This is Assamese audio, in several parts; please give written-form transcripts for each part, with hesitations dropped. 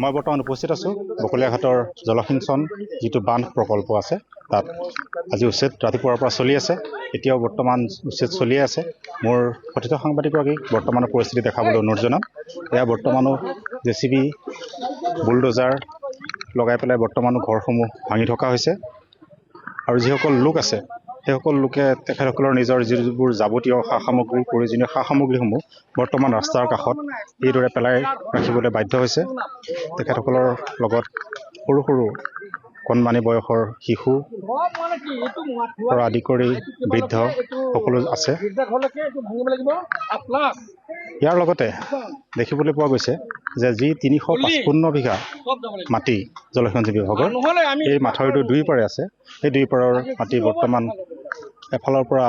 মই বৰ্তমান উপস্থিত আছোঁ বকলীয়াঘাটৰ জলসিঞ্চন যিটো বান্ধ প্ৰকল্প আছে তাত আজি উচ্ছেদ ৰাতিপুৱাৰ পৰা চলি আছে। এতিয়াও বৰ্তমান উচ্ছেদ চলিয়ে আছে। মোৰ কথিত সাংবাদিকগৰাকীক বৰ্তমানৰ পৰিস্থিতি দেখাবলৈ অনুৰোধ জনাম। এয়া বৰ্তমানো JCB বুলডোজাৰ লগাই পেলাই বৰ্তমানো ঘৰসমূহ ভাঙি থকা হৈছে আৰু যিসকল লোক আছে সেইসকল লোকে তেখেতসকলৰ নিজৰ যিবোৰ যাৱতীয় সা সামগ্ৰী প্ৰয়োজনীয় সা সামগ্ৰীসমূহ বৰ্তমান ৰাস্তাৰ কাষত এইদৰে পেলাই ৰাখিবলৈ বাধ্য হৈছে। তেখেতসকলৰ লগত সৰু সৰু কণমানি বয়সৰ শিশু পৰা আদি কৰি বৃদ্ধ সকলো আছে। ইয়াৰ লগতে দেখিবলৈ পোৱা গৈছে যে যি 355 বিঘা মাটি জলসিঞ্চন বিভাগৰ এই মাথাউৰিটো দুই পাৰে আছে, সেই দুই পাৰৰ মাটি বৰ্তমান এফালৰ পৰা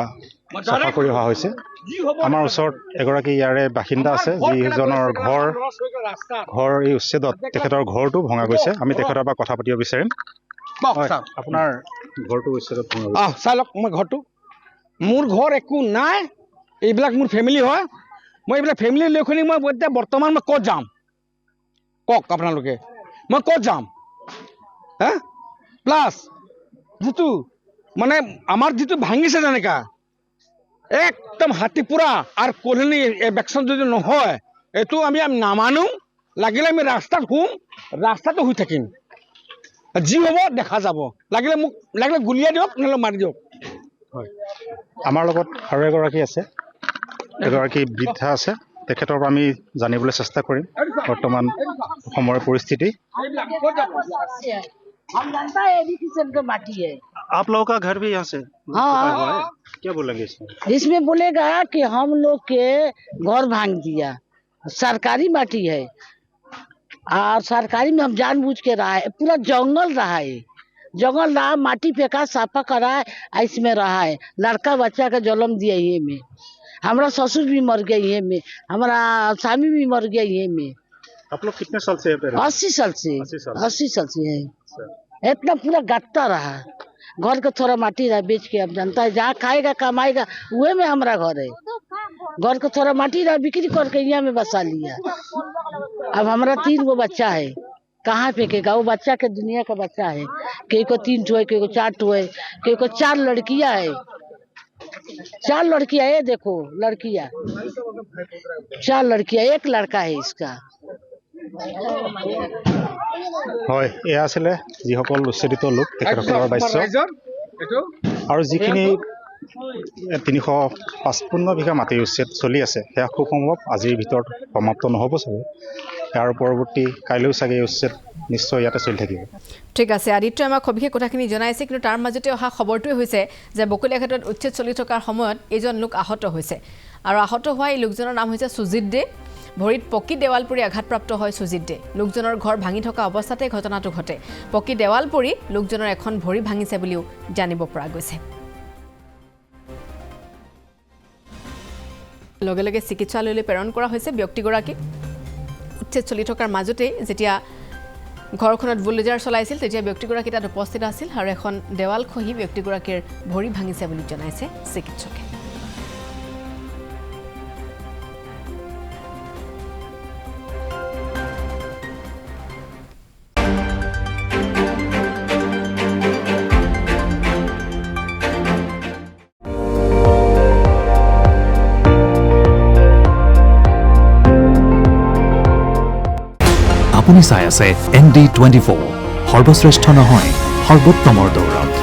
চাফা কৰি অহা হৈছে। আমাৰ ওচৰত এগৰাকী ইয়াৰে বাসিন্দা আছে যিজনৰ ঘৰ এই উচ্ছেদত তেখেতৰ ঘৰটো ভঙা গৈছে। আমি তেখেতৰ পৰা কথা পাতিব বিচাৰিম। আপোনাৰ ঘৰটো উচ্ছেদত ভঙা গৈছে। চাই লওক মই ঘৰটো, মোৰ ঘৰ একো নাই, এইবিলাক মোৰ ফেমিলি হয়। মই এইবিলাক ফেমিলি লৈ শুনি মই এতিয়া বৰ্তমান মই ক'ত যাম কওক আপোনালোকে, মই ক'ত যাম? প্লাছ যিটো মানে আমাৰ যিটো ভাঙিছে যেনেকা একদম হাতীপুৰা আৰু কলনী এভেকশ্যন যদি নহয় এইটো আমি নামানো। লাগিলে আমি ৰাস্তাত শুম, ৰাস্তাটো শুই থাকিম, যি হ'ব দেখা যাব। লাগিলে গুলিয়াই দিয়ক নহ'লে মাৰি দিয়ক। হয়, আমাৰ লগত আৰু এগৰাকী আছে, এগৰাকী বৃদ্ধা আছে, তেখেতৰ পৰা আমি জানিবলৈ চেষ্টা কৰিম বৰ্তমান সময়ৰ পৰিস্থিতি। हम जानता है ये भी किसान का माटी है। आप लोगों का घर भी यहाँ से हाँ, क्या बोलेंगे इसमें? इसमें बोलेगा कि हम लोग के घर भांग दिया, सरकारी माटी है और सरकारी में हम जानबूझ के रहा है, पूरा जंगल रहा है, जंगल रहा, माटी फेंका साफा करा है, इसमें रहा है। लड़का बच्चा का जन्म दिया ये में, हमारा ससुर भी मर गया ये में, हमारा स्वामी भी मर गया ये में। आप लोग कितने साल से 80 साल से 80 साल से है। इतना पूरा गत्ता रहा, घर का थोड़ा माटी रहा बेच के, अब जानता है जहाँ खाएगा कमाएगा वही में हमारा घर है। घर का थोड़ा माटी रहा बिक्री करके यहाँ में बसा लिया। अब हमारा 3 गो बच्चा है, कहाँ फेंकेगा? वो बच्चा के दुनिया का बच्चा है, कई को 3 ठो है, कई को 4 ठो है, कई को 4 लड़कियां है। 4 लड़कियां है, देखो लड़कियां 4 लड़कियां, 1 लड़का है इसका। হয়, এয়া আছিলে যিসকল উচ্ছেদিত লোক তেখেতসকলৰ বাস্য আৰু যিখিনি 355 বিঘা মাটিৰ উচ্ছেদ চলি আছে সেয়া খুব সম্ভৱ আজিৰ ভিতৰত সমাপ্ত নহ'ব চাগে। ইয়াৰ পৰৱৰ্তী কাইলৈও চাগে উচ্ছেদ নিশ্চয় ইয়াতে চলি থাকিব। ঠিক আছে, আদিত্য আমাক সবিশেষ কথাখিনি জনাইছে, কিন্তু তাৰ মাজতে অহা খবৰটোৱে হৈছে যে বকলীয়াঘাটত উচ্ছেদ চলি থকাৰ সময়ত এজন লোক আহত হৈছে আৰু আহত হোৱা এই লোকজনৰ নাম হৈছে সুজিত দে। ভৰিত পকী দেৱাল পৰি আঘাতপ্ৰাপ্ত হয় সুজিত দে। লোকজনৰ ঘৰ ভাঙি থকা অৱস্থাতে ঘটনাটো ঘটে। পকী দেৱাল পৰি লোকজনৰ এখন ভৰি ভাঙিছে বুলিও জানিব পৰা গৈছে। লগে লগে চিকিৎসালয়লৈ প্ৰেৰণ কৰা হৈছে ব্যক্তিগৰাকীক। উচ্ছেদ চলি থকাৰ মাজতে যেতিয়া ঘৰখনত বুলডোজাৰ চলাইছিল তেতিয়া ব্যক্তিগৰাকী তাত উপস্থিত আছিল আৰু এখন দেৱাল খহি ব্যক্তিগৰাকীৰ ভৰি ভাঙিছে বুলি জনাইছে চিকিৎসকে। আপুনি চাই আছে ND24, সৰ্বশ্ৰেষ্ঠ নহয় সৰ্বোত্তমৰ দৌৰত।